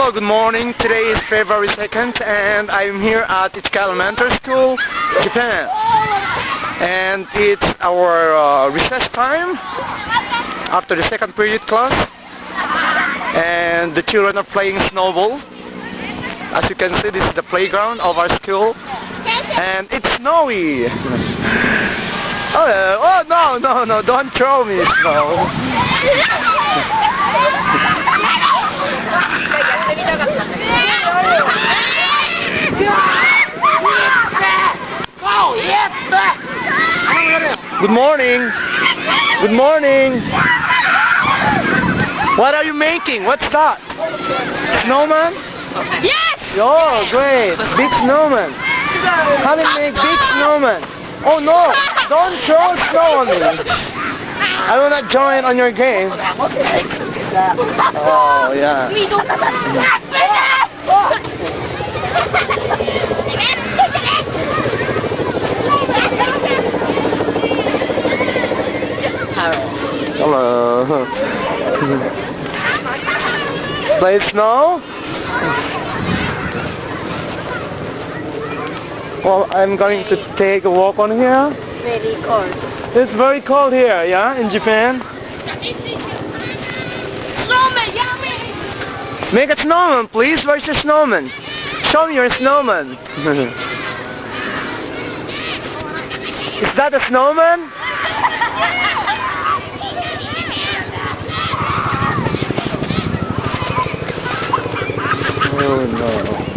Hello, good morning. Today is February 2nd and I'm here at Ichika Elementary School, Japan. And it's our recess time after the second period class. And the children are playing snowball. As you can see, this is the playground of our school. And it's snowy. Oh, no, don't throw me snow. Good morning. Good morning. What are you making? What's that? Snowman? Yes! Oh, great. Big snowman. How do you make big snowman? Oh no! Don't throw snow on me. I will not join on your game. Oh, yeah. Hello. Play snow? Well, I'm going to take a walk on here. Very cold. It's very cold here, yeah, in Japan. Snowman, yummy! Make a snowman, please. Where's the snowman? Show me your snowman. Is that a snowman? Oh no.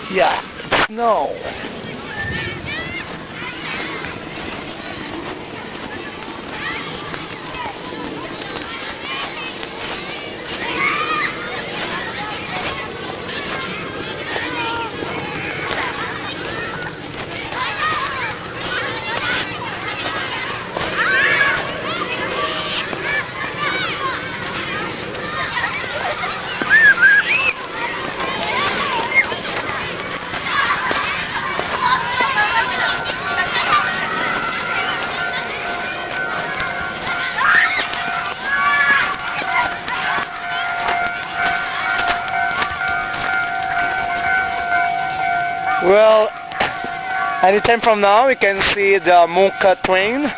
Yeah, snow. Well, anytime from now we can see the Muka train